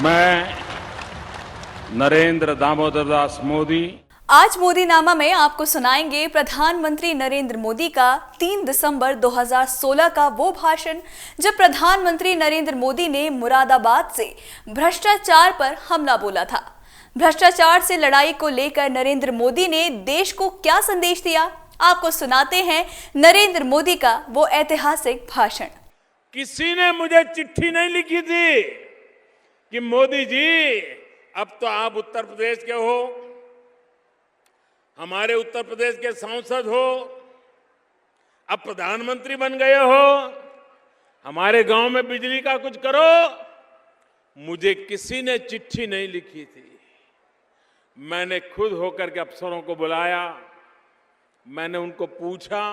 मैं नरेंद्र दामोदर दास मोदी आज मोदीनामा में आपको सुनाएंगे प्रधानमंत्री नरेंद्र मोदी का 3 दिसंबर 2016 का वो भाषण जब प्रधानमंत्री नरेंद्र मोदी ने मुरादाबाद से भ्रष्टाचार पर हमला बोला था। भ्रष्टाचार से लड़ाई को लेकर नरेंद्र मोदी ने देश को क्या संदेश दिया, आपको सुनाते हैं नरेंद्र मोदी का वो ऐतिहासिक भाषण। किसी ने मुझे चिट्ठी नहीं लिखी थी कि मोदी जी अब तो आप उत्तर प्रदेश के हो, हमारे उत्तर प्रदेश के सांसद हो, अब प्रधानमंत्री बन गए हो, हमारे गांव में बिजली का कुछ करो। मुझे किसी ने चिट्ठी नहीं लिखी थी। मैंने खुद होकर के अफसरों को बुलाया, मैंने उनको पूछा,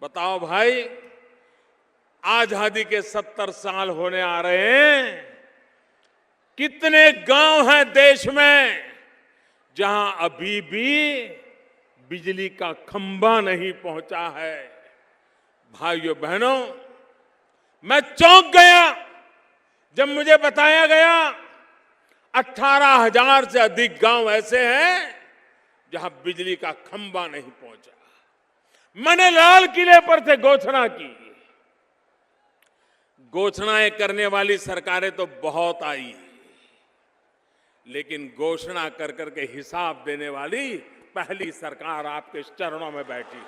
बताओ भाई, आजादी के 70 साल होने आ रहे हैं, कितने गांव हैं देश में जहां अभी भी बिजली का खंभा नहीं पहुंचा है। भाइयों बहनों, मैं चौंक गया जब मुझे बताया गया 18,000 से अधिक गांव ऐसे हैं जहां बिजली का खंभा नहीं पहुंचा। मैंने लाल किले पर से घोषणा की। घोषणाएं करने वाली सरकारें तो बहुत आई, लेकिन घोषणा कर करके हिसाब देने वाली पहली सरकार आपके चरणों में बैठी है।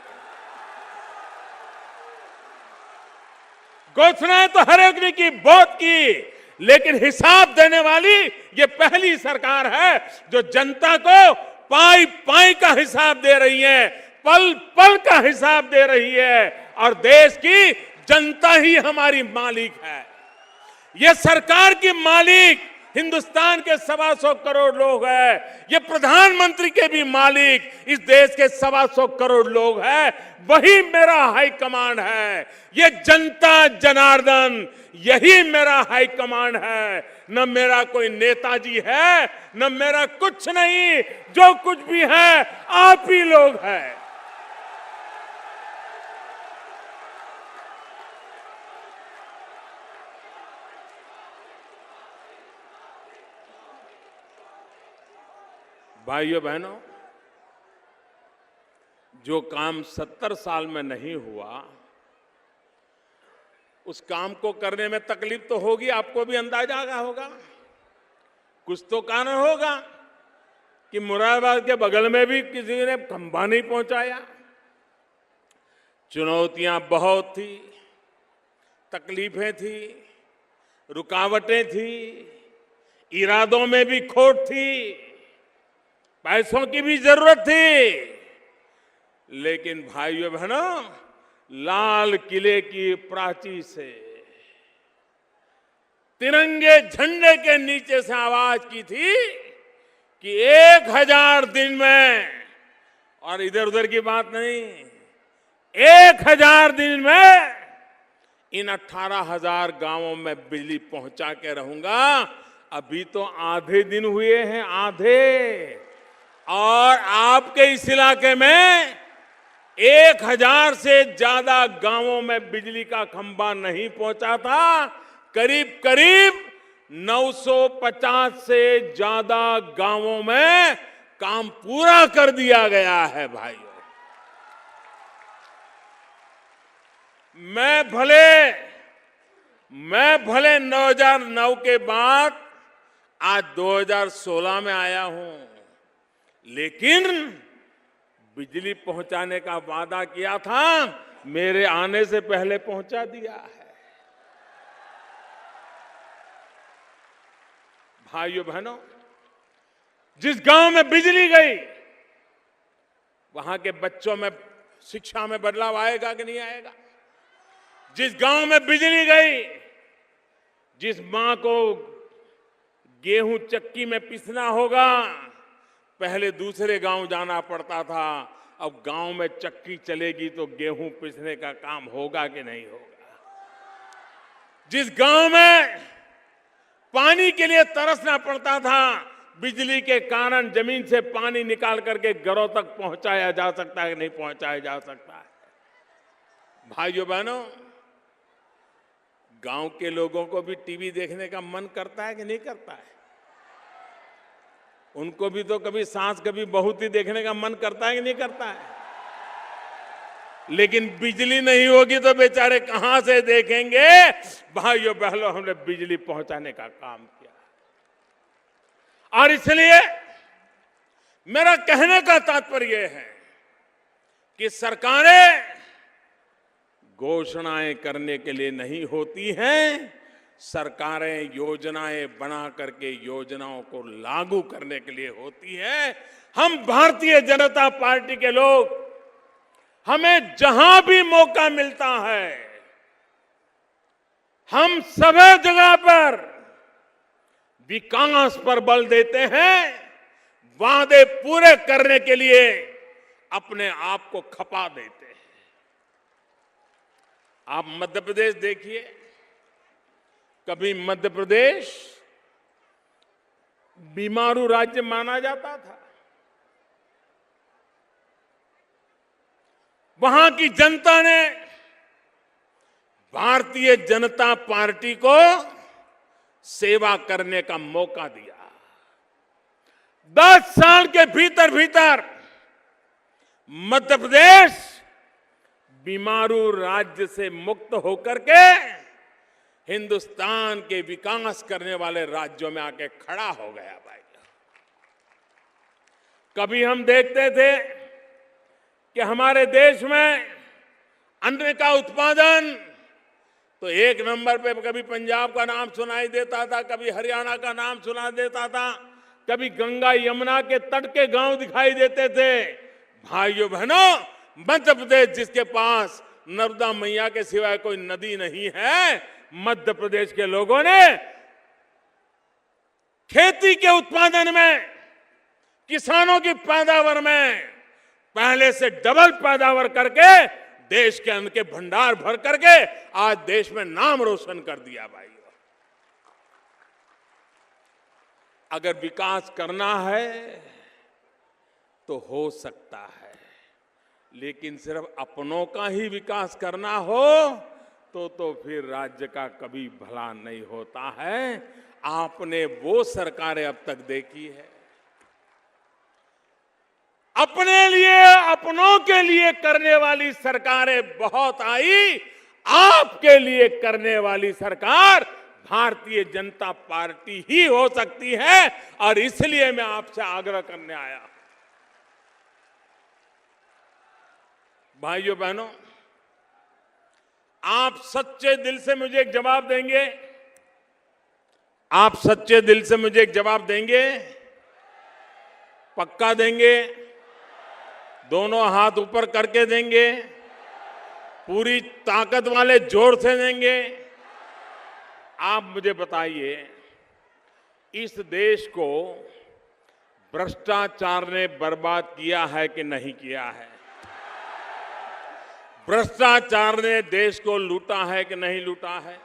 घोषणाएं तो हर एक ने की, बहुत की, लेकिन हिसाब देने वाली ये पहली सरकार है जो जनता को पाई पाई का हिसाब दे रही है, पल पल का हिसाब दे रही है, और देश की जनता ही हमारी मालिक है। ये सरकार की मालिक हिंदुस्तान के 125 करोड़ लोग हैं। ये प्रधानमंत्री के भी मालिक इस देश के 125 करोड़ लोग हैं। वही मेरा हाई कमांड है। ये जनता जनार्दन, यही मेरा हाई कमांड है। न मेरा कोई नेताजी है, न मेरा कुछ नहीं, जो कुछ भी है आप ही लोग हैं। भाइयों बहनों, जो काम 70 साल में नहीं हुआ, उस काम को करने में तकलीफ तो होगी, आपको भी अंदाजा होगा। कुछ तो कारण होगा कि मुरादाबाद के बगल में भी किसी ने खंभा नहीं पहुंचाया। चुनौतियां बहुत थी, तकलीफें थी, रुकावटें थी, इरादों में भी खोट थी, पैसों की भी जरूरत थी, लेकिन भाइयों बहनों, लाल किले की प्राची से, तिरंगे झंडे के नीचे से आवाज की थी कि 1000 दिन में, और इधर उधर की बात नहीं, 1000 दिन में इन 18,000 गांवों में बिजली पहुंचा के रहूंगा। अभी तो आधे दिन हुए हैं, आधे, और आपके इस इलाके में 1000 से ज्यादा गांवों में बिजली का खंभा नहीं पहुंचा था। करीब करीब 950 से ज्यादा गांवों में काम पूरा कर दिया गया है। भाइयों, मैं भले 2009 के बाद आज 2016 में आया हूं, लेकिन बिजली पहुंचाने का वादा किया था, मेरे आने से पहले पहुंचा दिया है। भाइयों बहनों, जिस गांव में बिजली गई, वहां के बच्चों में शिक्षा में बदलाव आएगा कि नहीं आएगा? जिस गांव में बिजली गई, जिस मां को गेहूं चक्की में पिसना होगा, पहले दूसरे गांव जाना पड़ता था, अब गांव में चक्की चलेगी तो गेहूं पिसने का काम होगा कि नहीं होगा? जिस गांव में पानी के लिए तरसना पड़ता था, बिजली के कारण जमीन से पानी निकाल करके घरों तक पहुंचाया जा सकता है कि नहीं पहुंचाया जा सकता है? भाइयों बहनों, गांव के लोगों को भी टीवी देखने का मन करता है कि नहीं करता है? उनको भी तो कभी सास कभी बहुत ही देखने का मन करता है कि नहीं करता है? लेकिन बिजली नहीं होगी तो बेचारे कहां से देखेंगे? भाइयों बहनों, हमने बिजली पहुंचाने का काम किया और इसलिए मेरा कहने का तात्पर्य है कि सरकारें घोषणाएं करने के लिए नहीं होती हैं, सरकारें योजनाएं बना करके योजनाओं को लागू करने के लिए होती है। हम भारतीय जनता पार्टी के लोग, हमें जहां भी मौका मिलता है, हम सभी जगह पर विकास पर बल देते हैं, वादे पूरे करने के लिए अपने आप को खपा देते हैं। आप मध्य प्रदेश देखिए, कभी मध्य प्रदेश बीमारू राज्य माना जाता था। वहां की जनता ने भारतीय जनता पार्टी को सेवा करने का मौका दिया। 10 साल के भीतर भीतर मध्य प्रदेश बीमारू राज्य से मुक्त होकर के हिंदुस्तान के विकास करने वाले राज्यों में आके खड़ा हो गया। भाई, कभी हम देखते थे कि हमारे देश में अन्न का उत्पादन तो 1 नंबर पे, कभी पंजाब का नाम सुनाई देता था, कभी हरियाणा का नाम सुना देता था, कभी गंगा यमुना के तट के गांव दिखाई देते थे। भाइयों बहनों, मध्य प्रदेश जिसके पास नर्मदा मैया के सिवाय कोई नदी नहीं है, मध्य प्रदेश के लोगों ने खेती के उत्पादन में, किसानों की पैदावार में पहले से डबल पैदावार करके देश के अन्न के भंडार भर करके आज देश में नाम रोशन कर दिया। भाई, अगर विकास करना है तो हो सकता है, लेकिन सिर्फ अपनों का ही विकास करना हो तो फिर राज्य का कभी भला नहीं होता है। आपने वो सरकारें अब तक देखी है, अपने लिए, अपनों के लिए करने वाली सरकारें बहुत आई, आपके लिए करने वाली सरकार भारतीय जनता पार्टी ही हो सकती है। और इसलिए मैं आपसे आग्रह करने आया। भाइयों बहनों, आप सच्चे दिल से मुझे एक जवाब देंगे? आप सच्चे दिल से मुझे एक जवाब देंगे? पक्का देंगे? दोनों हाथ ऊपर करके देंगे? पूरी ताकत वाले जोर से देंगे? आप मुझे बताइए, इस देश को भ्रष्टाचार ने बर्बाद किया है कि नहीं किया है? भ्रष्टाचार ने देश को लूटा है कि नहीं लूटा है?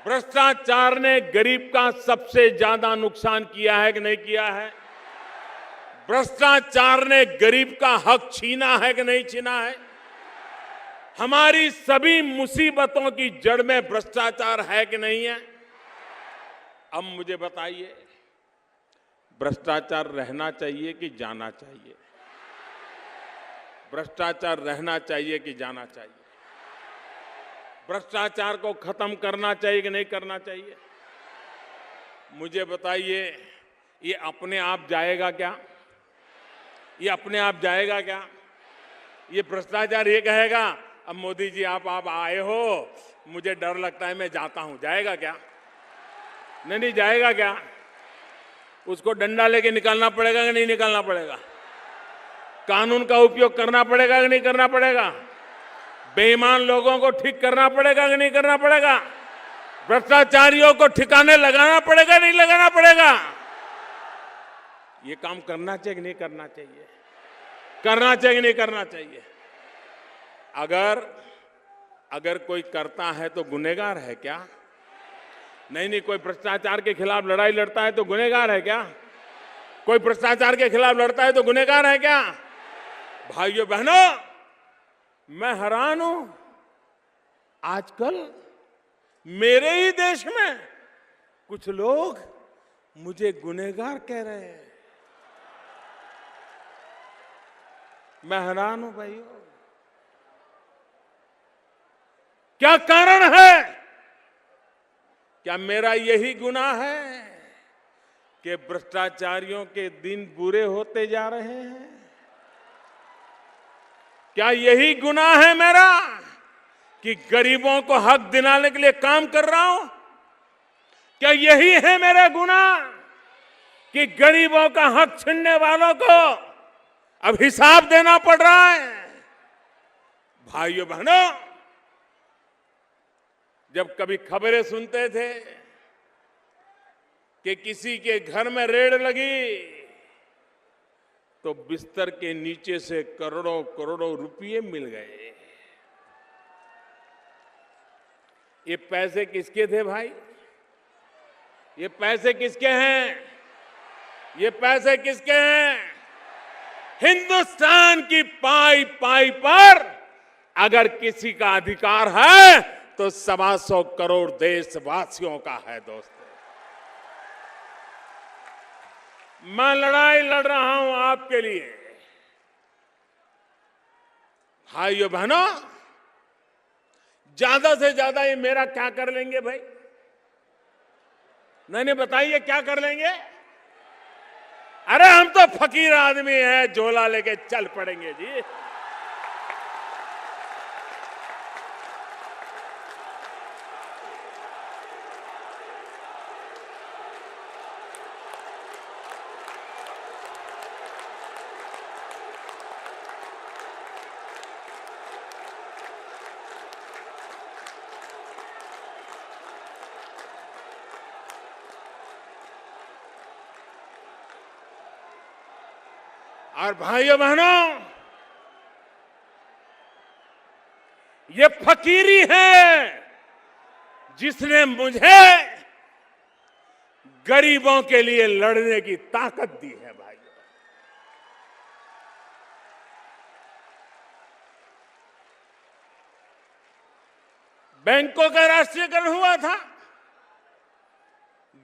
भ्रष्टाचार ने गरीब का सबसे ज्यादा नुकसान किया है कि नहीं किया है? भ्रष्टाचार ने गरीब का हक छीना है कि नहीं छीना है? हमारी सभी मुसीबतों की जड़ में भ्रष्टाचार है कि नहीं है? अब मुझे बताइए, भ्रष्टाचार रहना चाहिए कि जाना चाहिए? भ्रष्टाचार रहना चाहिए कि जाना चाहिए? भ्रष्टाचार को खत्म करना चाहिए कि नहीं करना चाहिए? मुझे बताइए, ये अपने आप जाएगा क्या? ये अपने आप जाएगा क्या? ये भ्रष्टाचार ये कहेगा अब मोदी जी आप आए हो, मुझे डर लगता है, मैं जाता हूं, जाएगा क्या? नहीं जाएगा क्या? उसको डंडा लेके निकालना पड़ेगा कि नहीं निकालना पड़ेगा? कानून का उपयोग करना पड़ेगा कि नहीं करना पड़ेगा? बेईमान लोगों को ठीक करना पड़ेगा कि नहीं करना पड़ेगा? भ्रष्टाचारियों को ठिकाने लगाना पड़ेगा नहीं लगाना पड़ेगा? ये काम करना चाहिए कि नहीं करना चाहिए? करना चाहिए कि नहीं करना चाहिए? अगर कोई करता है तो गुनहगार है क्या? नहीं, कोई भ्रष्टाचार के खिलाफ लड़ाई लड़ता है तो गुनहगार है क्या? कोई भ्रष्टाचार के खिलाफ लड़ता है तो गुनहगार है क्या? भाइयों बहनों, मैं हैरान हूं, आजकल मेरे ही देश में कुछ लोग मुझे गुनहगार कह रहे हैं। मैं हैरान हूं भाइयों। क्या कारण है? क्या मेरा यही गुनाह है कि भ्रष्टाचारियों के दिन बुरे होते जा रहे हैं? क्या यही गुनाह है मेरा कि गरीबों को हक दिलाने के लिए काम कर रहा हूं? क्या यही है मेरा गुनाह कि गरीबों का हक छीनने वालों को अब हिसाब देना पड़ रहा है? भाइयों बहनों, जब कभी खबरें सुनते थे कि किसी के घर में रेड लगी तो बिस्तर के नीचे से करोड़ों करोड़ों रुपये मिल गए। ये पैसे किसके थे भाई? ये पैसे किसके हैं? ये पैसे किसके हैं? हिंदुस्तान की पाई पाई पर अगर किसी का अधिकार है तो 125 करोड़ देशवासियों का है। दोस्तों, मैं लड़ाई लड़ रहा हूं आपके लिए। भाइयों बहनों, ज्यादा से ज्यादा ये मेरा क्या कर लेंगे भाई? नहीं बताइए, क्या कर लेंगे? अरे हम तो फकीर आदमी हैं, झोला लेके चल पड़ेंगे जी। और भाइयों बहनों, ये फकीरी है जिसने मुझे गरीबों के लिए लड़ने की ताकत दी है। भाइयों, बैंकों का राष्ट्रीयकरण हुआ था,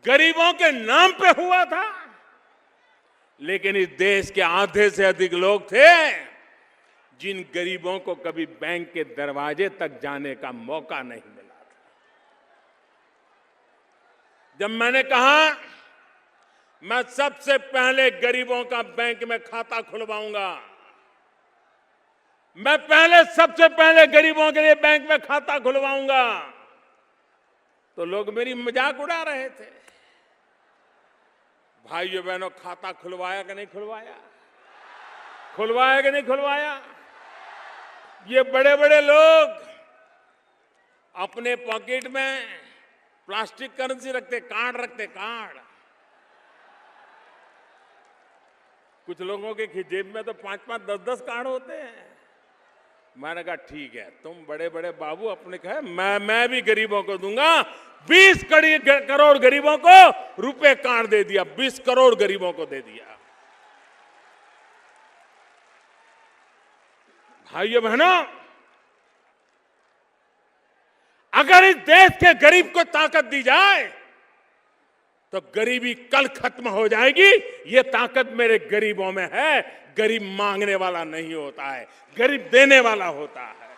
गरीबों के नाम पे हुआ था, लेकिन इस देश के आधे से अधिक लोग थे जिन गरीबों को कभी बैंक के दरवाजे तक जाने का मौका नहीं मिला था। जब मैंने कहा मैं सबसे पहले गरीबों का बैंक में खाता खुलवाऊंगा, मैं सबसे पहले गरीबों के लिए बैंक में खाता खुलवाऊंगा, तो लोग मेरी मजाक उड़ा रहे थे। भाइयों बहनों, खाता खुलवाया कि नहीं खुलवाया? खुलवाया कि नहीं खुलवाया? ये बड़े बड़े लोग अपने पॉकेट में प्लास्टिक करेंसी रखते, कार्ड रखते, कार्ड। कुछ लोगों के जेब में तो 5-5, 10-10 कार्ड होते हैं। मैंने कहा ठीक है, तुम बड़े बड़े बाबू अपने कहे, मैं भी गरीबों को दूंगा। 20 करोड़ गरीबों को रुपए कार्ड दे दिया, 20 करोड़ गरीबों को दे दिया। भाइयों बहनों, अगर इस देश के गरीब को ताकत दी जाए तो गरीबी कल खत्म हो जाएगी। ये ताकत मेरे गरीबों में है। गरीब मांगने वाला नहीं होता है, गरीब देने वाला होता है।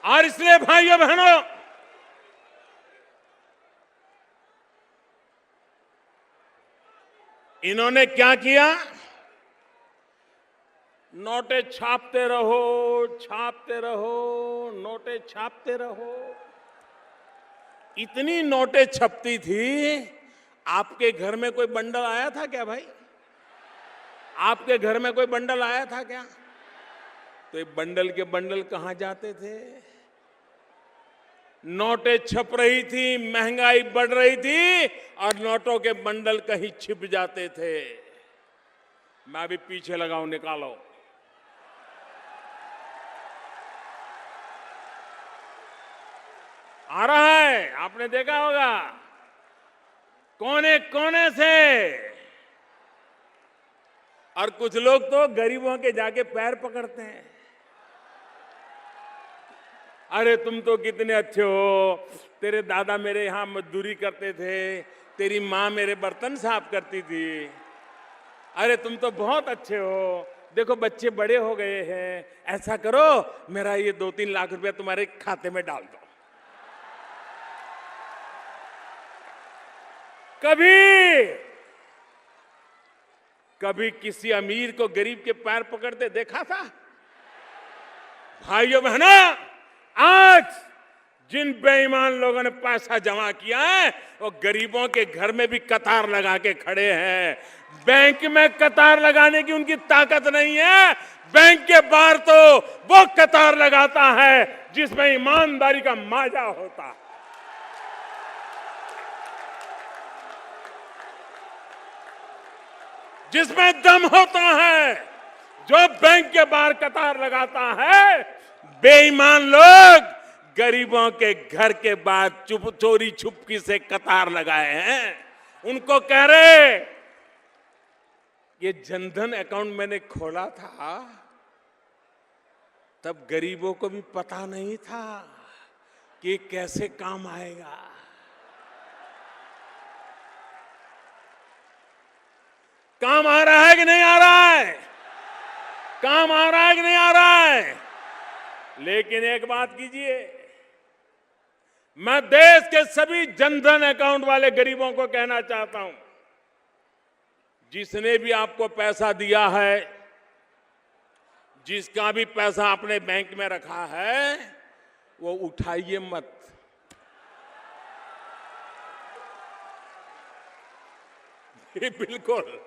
और इसलिए भाइयों बहनों, इन्होंने क्या किया? नोटे छापते रहो, छापते रहो, नोटे छापते रहो। इतनी नोटें छपती थी, आपके घर में कोई बंडल आया था क्या भाई? आपके घर में कोई बंडल आया था क्या? तो ये बंडल के बंडल कहां जाते थे? नोटें छप रही थी, महंगाई बढ़ रही थी और नोटों के बंडल कहीं छिप जाते थे। मैं भी पीछे लगाऊं, निकालो। आ रहा है, आपने देखा होगा कोने कोने से। और कुछ लोग तो गरीबों के जाके पैर पकड़ते हैं। अरे तुम तो कितने अच्छे हो, तेरे दादा मेरे यहां मजदूरी करते थे, तेरी माँ मेरे बर्तन साफ करती थी, अरे तुम तो बहुत अच्छे हो, देखो बच्चे बड़े हो गए हैं, ऐसा करो मेरा ये 2-3 लाख रुपया तुम्हारे खाते में डाल दो। कभी किसी अमीर को गरीब के पैर पकड़ते देखा था? भाइयों बहनों, आज जिन बेईमान लोगों ने पैसा जमा किया है वो गरीबों के घर में भी कतार लगा के खड़े हैं। बैंक में कतार लगाने की उनकी ताकत नहीं है, बैंक के बाहर तो वो कतार लगाता है जिसमें ईमानदारी का माजा होता है। जिसमें दम होता है, जो बैंक के बाहर कतार लगाता है। बेईमान लोग गरीबों के घर के बाहर चोरी छुपकी से कतार लगाए हैं। उनको कह रहे ये जनधन अकाउंट मैंने खोला था तब गरीबों को भी पता नहीं था कि कैसे काम आएगा। काम आ रहा है कि नहीं आ रहा है? काम आ रहा है कि नहीं आ रहा है? लेकिन एक बात कीजिए, मैं देश के सभी जनधन अकाउंट वाले गरीबों को कहना चाहता हूं, जिसने भी आपको पैसा दिया है, जिसका भी पैसा अपने बैंक में रखा है, वो उठाइए मत। बिल्कुल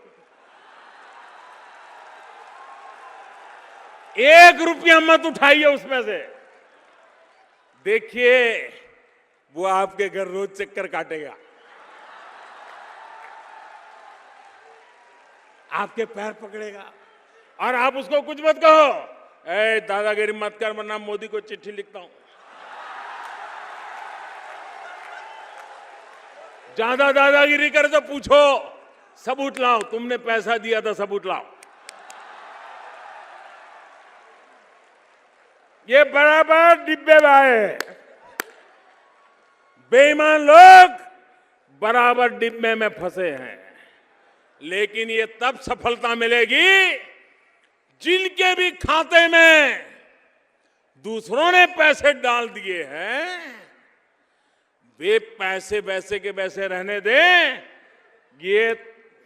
1 रुपया मत उठाइए उसमें से। देखिए वो आपके घर रोज चक्कर काटेगा, आपके पैर पकड़ेगा और आप उसको कुछ मत कहो, ए दादागिरी मत कर वरना मोदी को चिट्ठी लिखता हूं। ज्यादा दादागिरी करे तो पूछो, सबूत लाओ, तुमने पैसा दिया था सबूत लाओ। ये बराबर डिब्बे में आए, बेईमान लोग बराबर डिब्बे में फंसे हैं। लेकिन ये तब सफलता मिलेगी जिनके भी खाते में दूसरों ने पैसे डाल दिए हैं, वे पैसे वैसे के वैसे रहने दें। ये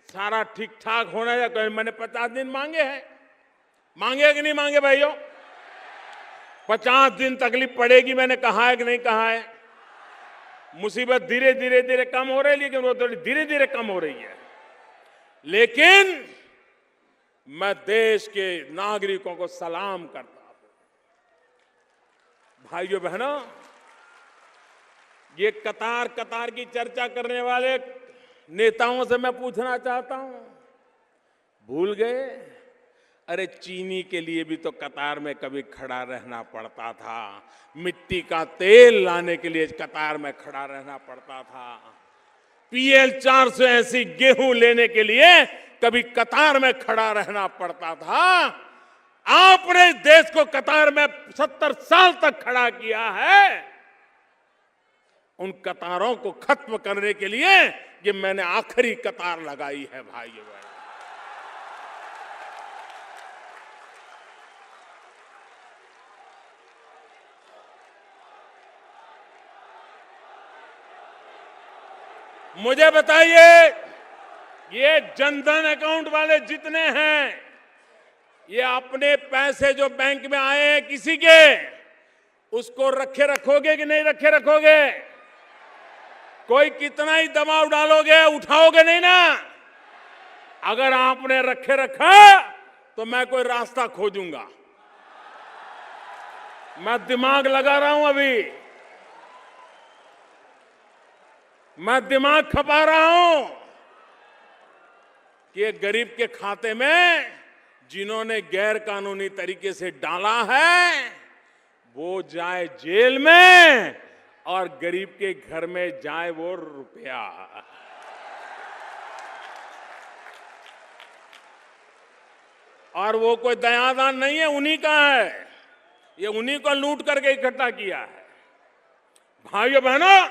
सारा ठीक ठाक होना चाहिए। मैंने 50 दिन मांगे हैं, मांगे कि नहीं मांगे भाइयों? 50 दिन तकलीफ पड़ेगी, मैंने कहा है कि नहीं कहा है? मुसीबत धीरे धीरे धीरे कम हो रही है, लेकिन वो थोड़ी धीरे धीरे कम हो रही है। लेकिन मैं देश के नागरिकों को सलाम करता हूं। भाइयों बहनों, ये कतार कतार की चर्चा करने वाले नेताओं से मैं पूछना चाहता हूं, भूल गए? अरे चीनी के लिए भी तो कतार में कभी खड़ा रहना पड़ता था, मिट्टी का तेल लाने के लिए कतार में खड़ा रहना पड़ता था, PL 480 गेहूं लेने के लिए कभी कतार में खड़ा रहना पड़ता था। आपने देश को कतार में 70 साल तक खड़ा किया है। उन कतारों को खत्म करने के लिए ये मैंने आखिरी कतार लगाई है भाइयों बहनों। मुझे बताइए, ये जनधन अकाउंट वाले जितने हैं, ये अपने पैसे जो बैंक में आए हैं किसी के, उसको रखे रखोगे कि नहीं रखे रखोगे? कोई कितना ही दबाव डालोगे, उठाओगे नहीं ना। अगर आपने रखे रखा तो मैं कोई रास्ता खोजूंगा। मैं दिमाग लगा रहा हूं, अभी मैं दिमाग खपा रहा हूं कि एक गरीब के खाते में जिन्होंने गैर कानूनी तरीके से डाला है वो जाए जेल में और गरीब के घर में जाए वो रुपया। और वो कोई दयादान नहीं है, उन्हीं का है, ये उन्हीं को लूट करके इकट्ठा किया है। भाइयों बहनों,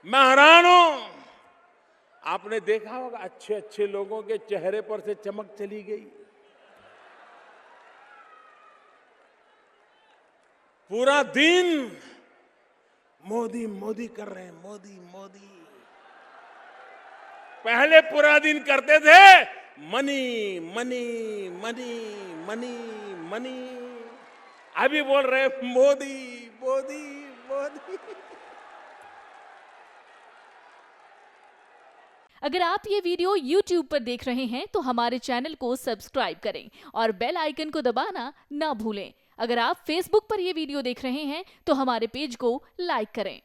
मैं हैरान हूं, आपने देखा होगा अच्छे अच्छे लोगों के चेहरे पर से चमक चली गई। पूरा दिन मोदी मोदी कर रहे हैं, मोदी मोदी। पहले पूरा दिन करते थे money money money money money, अभी बोल रहे हैं मोदी मोदी मोदी। अगर आप ये वीडियो YouTube पर देख रहे हैं तो हमारे चैनल को सब्सक्राइब करें और बेल आइकन को दबाना ना भूलें। अगर आप Facebook पर ये वीडियो देख रहे हैं तो हमारे पेज को लाइक करें।